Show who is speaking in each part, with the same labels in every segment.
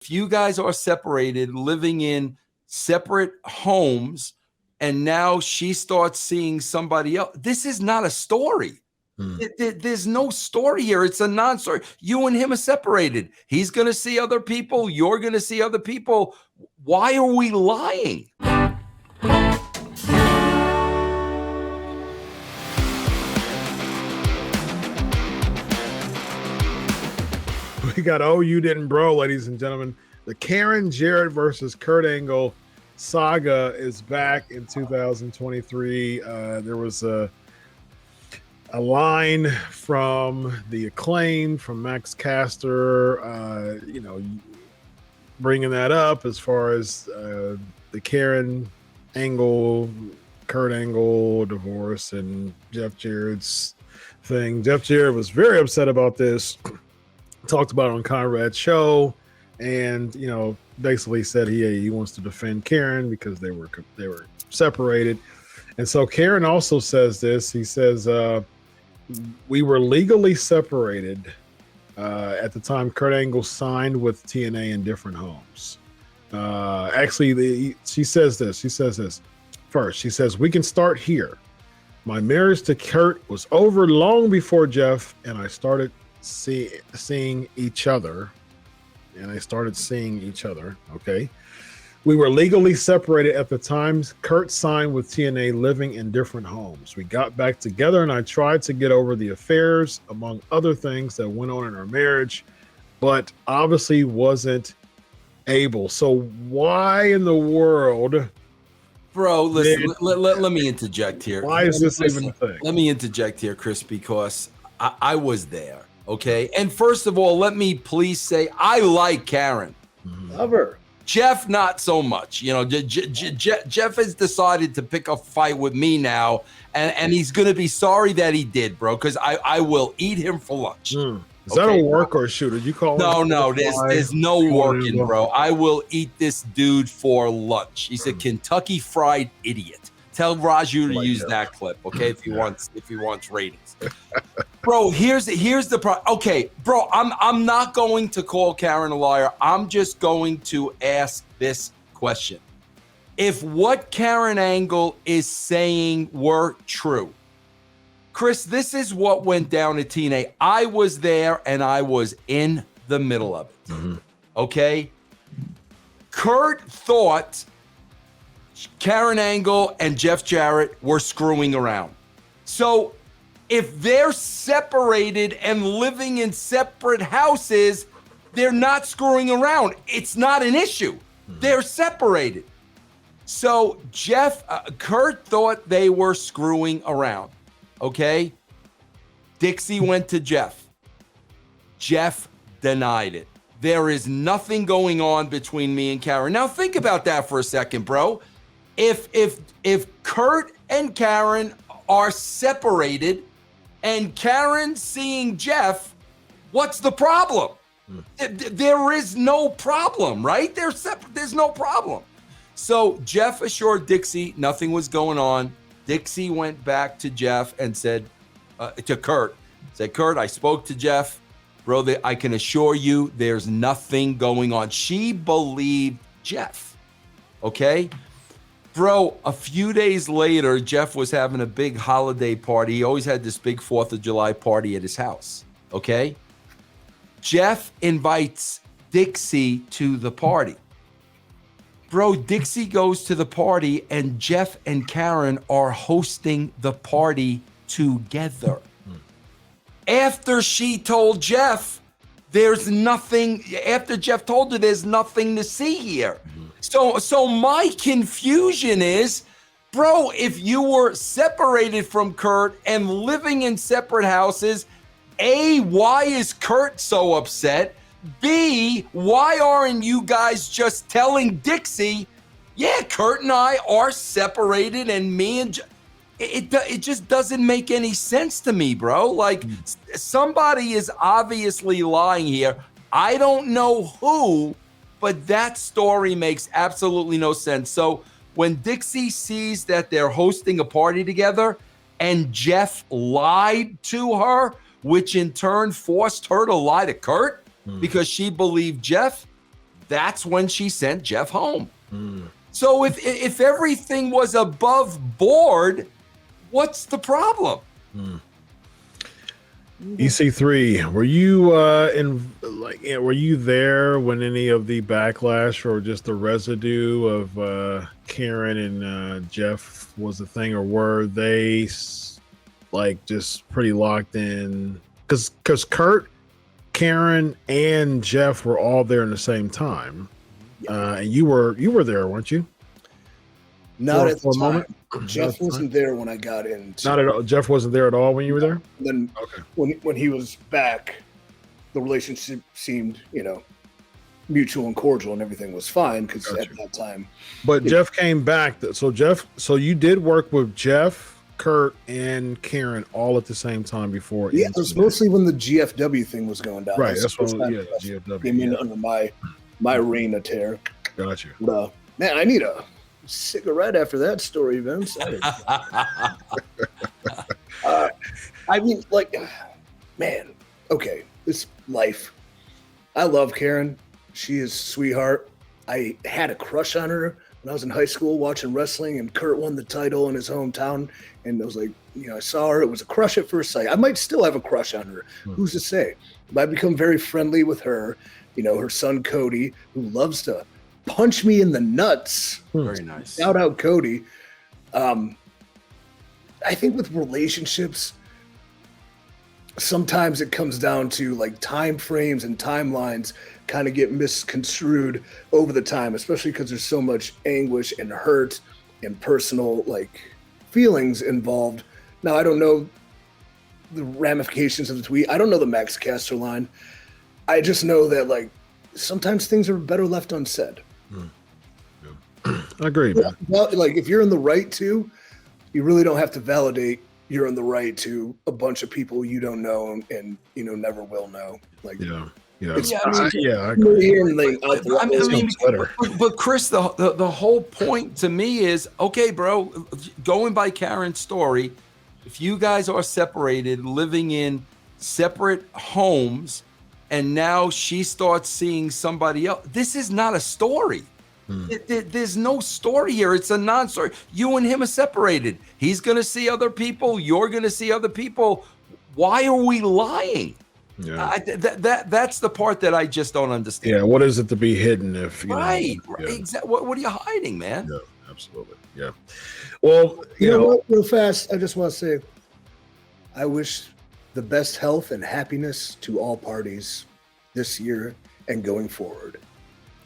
Speaker 1: If you guys are separated, living in separate homes, and now she starts seeing somebody else, this is not a story. There's no story here. It's a non-story. You and him are separated. He's going to see other people. You're going to see other people. Why are we lying?
Speaker 2: We got Oh You Didn't Bro, ladies and gentlemen. The Karen Jarrett versus Kurt Angle saga is back in 2023. There was a line from the Acclaim, from Max Caster, bringing that up as far as the Karen Angle, Kurt Angle divorce and Jeff Jarrett's thing. Jeff Jarrett was very upset about this. Talked about it on Conrad's show, and basically said he wants to defend Karen because they were separated. And so Karen also says this. He says, we were legally separated at the time Kurt Angle signed with TNA in different homes. She says this first. She says, we can start here. My marriage to Kurt was over long before Jeff and I started seeing each other. Okay. We were legally separated at the time Kurt signed with TNA, living in different homes. We got back together and I tried to get over the affairs, among other things that went on in our marriage, but obviously wasn't able. So why in the world?
Speaker 1: Bro, listen, let me interject here.
Speaker 2: Why is this even a thing?
Speaker 1: Let me interject here, Chris, because I was there. Okay. And first of all, let me please say, I like Karen.
Speaker 3: Love her.
Speaker 1: Jeff, not so much. Jeff has decided to pick a fight with me now, and he's going to be sorry that he did, bro, because I will eat him for lunch.
Speaker 2: Is that a work or a shoot? Did you call
Speaker 1: No, there's no working, bro. I will eat this dude for lunch. He's a Kentucky Fried Idiot. Tell Raju to use that clip, okay? If he wants ratings, bro. Here's the problem. Okay, bro, I'm not going to call Karen a liar. I'm just going to ask this question: if what Karen Angle is saying were true, Chris, this is what went down at TNA. I was there and I was in the middle of it. Okay, Kurt thought Karen Angle and Jeff Jarrett were screwing around. So if they're separated and living in separate houses, they're not screwing around. It's not an issue. They're separated. So Kurt thought they were screwing around. Okay? Dixie went to Jeff. Jeff denied it. There is nothing going on between me and Karen. Now think about that for a second, bro. If Kurt and Karen are separated and Karen seeing Jeff, what's the problem? There is no problem, right? They're separate. There's no problem. So Jeff assured Dixie nothing was going on. Dixie went back to Jeff and said to Kurt, Kurt, I spoke to Jeff. Bro, I can assure you there's nothing going on. She believed Jeff. Okay? Bro, a few days later, Jeff was having a big holiday party. He always had this big 4th of July party at his house, okay? Jeff invites Dixie to the party. Bro, Dixie goes to the party, and Jeff and Karen are hosting the party together. After she told Jeff, after Jeff told her there's nothing to see here. So my confusion is, bro, if you were separated from Kurt and living in separate houses, A, why is Kurt so upset? B, why aren't you guys just telling Dixie, yeah, Kurt and I are separated and me and it just doesn't make any sense to me, bro. Like somebody is obviously lying here. I don't know who, but that story makes absolutely no sense. So when Dixie sees that they're hosting a party together and Jeff lied to her, which in turn forced her to lie to Kurt because she believed Jeff, that's when she sent Jeff home. So if everything was above board, what's the problem?
Speaker 2: EC3, were you were you there when any of the backlash or just the residue of Karen and Jeff was a thing, or were they just pretty locked in? Because Kurt, Karen, and Jeff were all there in the same time. And you were there, weren't you?
Speaker 3: Not at the time. Jeff wasn't there when I got in.
Speaker 2: Not at all. Jeff wasn't there at all when you were there?
Speaker 3: Then when he was back, the relationship seemed, mutual and cordial, and everything was fine because at that time.
Speaker 2: But Jeff came back. So you did work with Jeff, Kurt, and Karen all at the same time before.
Speaker 3: Yeah, it was mostly when the GFW thing was going down.
Speaker 2: Right, that's what. Yeah, GFW
Speaker 3: came in under my reign of terror.
Speaker 2: Gotcha.
Speaker 3: Man, I need a cigarette after that story, Vince. Okay, this life. I love Karen. She is a sweetheart. I had a crush on her when I was in high school watching wrestling, and Kurt won the title in his hometown. And I was like, I saw her. It was a crush at first sight. I might still have a crush on her. Who's to say? But I've become very friendly with her. Her son Cody, who loves to punch me in the nuts.
Speaker 1: Very nice.
Speaker 3: Shout out Cody. I think with relationships, sometimes it comes down to time frames and timelines kind of get misconstrued over the time, especially because there's so much anguish and hurt and personal feelings involved. Now, I don't know the ramifications of the tweet. I don't know the Max Caster line. I just know that sometimes things are better left unsaid.
Speaker 2: I agree, man.
Speaker 3: Well, if you're in the right to, you really don't have to validate you're in the right to a bunch of people you don't know and never will know. I agree.
Speaker 1: But Chris, the whole point to me is, okay, bro, going by Karen's story, if you guys are separated, living in separate homes, and now she starts seeing somebody else, this is not a story. There's no story here. It's a non-story. You and him are separated. He's going to see other people. You're going to see other people. Why are we lying?
Speaker 2: Yeah.
Speaker 1: That's the part that I just don't understand.
Speaker 2: Yeah. What is it to be hidden if you
Speaker 1: right. Exactly. What are you hiding, man?
Speaker 2: Yeah, absolutely. Yeah. Well,
Speaker 3: you know what? Real fast, I just want to say, I wish the best health and happiness to all parties this year and going forward.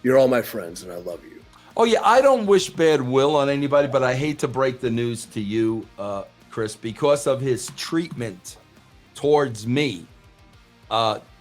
Speaker 3: You're all my friends, and I love you.
Speaker 1: Oh, yeah, I don't wish bad will on anybody, but I hate to break the news to you, Chris, because of his treatment towards me.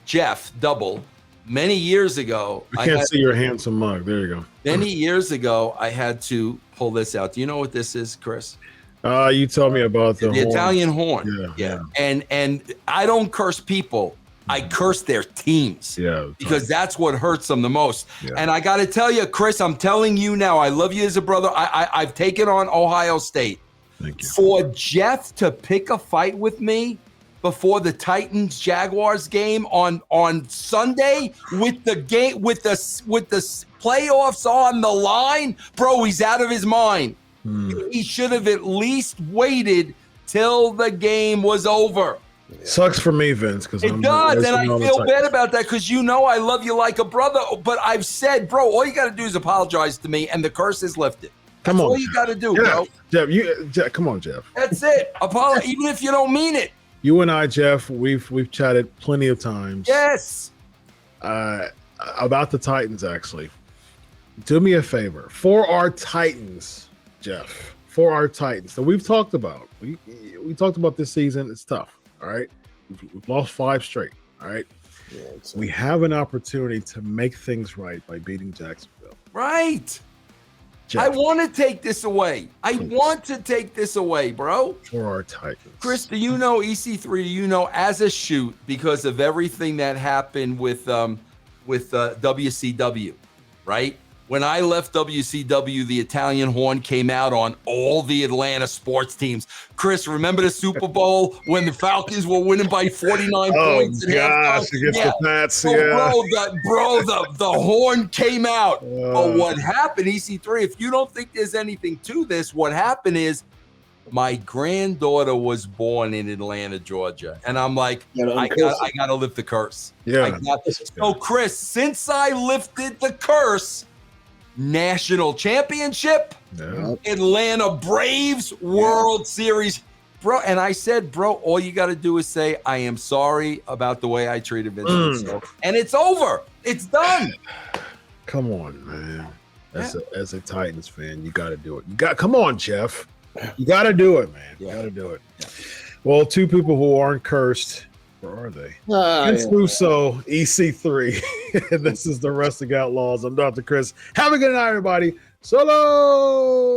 Speaker 1: Jeff Double, many years ago.
Speaker 2: I can't see your handsome mug. There you go.
Speaker 1: Many years ago, I had to pull this out. Do you know what this is, Chris?
Speaker 2: You told me about the horn.
Speaker 1: Italian horn. Yeah. And I don't curse people. I curse their teams because that's what hurts them the most. Yeah. And I got to tell you, Chris, I'm telling you now, I love you as a brother. I've taken on Ohio State.
Speaker 2: Thank you.
Speaker 1: For Jeff to pick a fight with me before the Titans-Jaguars game on Sunday with the playoffs on the line, bro, he's out of his mind. He should have at least waited till the game was over.
Speaker 2: Sucks for me, Vince, because
Speaker 1: it does, and I feel bad about that because I love you like a brother. But I've said, bro, all you got to do is apologize to me, and the curse is lifted. That's all you got to do, bro.
Speaker 2: Jeff, come on, Jeff.
Speaker 1: That's it. Apologize, even if you don't mean it.
Speaker 2: You and I, Jeff, we've chatted plenty of times.
Speaker 1: Yes.
Speaker 2: About the Titans, actually. Do me a favor for our Titans, Jeff. For our Titans that we've talked about. We talked about this season. It's tough. All right. We've lost 5 straight. All right. Yeah, we have an opportunity to make things right by beating Jacksonville.
Speaker 1: Right. Jeff, I want to take this away. I want to take this away, bro.
Speaker 2: For our Titans.
Speaker 1: Chris, do you know EC3? Do you know as a shoot because of everything that happened with WCW, right? When I left WCW, the Italian horn came out on all the Atlanta sports teams. Chris, remember the Super Bowl when the Falcons were winning by 49 points?
Speaker 2: Oh, gosh, against the Pats,
Speaker 1: the horn came out. But what happened, EC3, if you don't think there's anything to this, what happened is my granddaughter was born in Atlanta, Georgia. And I'm like, I got to lift the curse.
Speaker 2: Yeah.
Speaker 1: So, Chris, since I lifted the curse, national championship, Atlanta Braves World Series, bro. And I said, bro, all you got to do is say, I am sorry about the way I treated Vince Russo. And it's over. It's done.
Speaker 2: Come on, man. As a Titans fan, you got to do it. Come on, Jeff. You got to do it, man. You got to do it. Yeah. Well, two people who aren't cursed. Where are they? Vince Russo, EC3. And this is the Wrestling Outlaws. I'm Dr. Chris. Have a good night, everybody. Solo!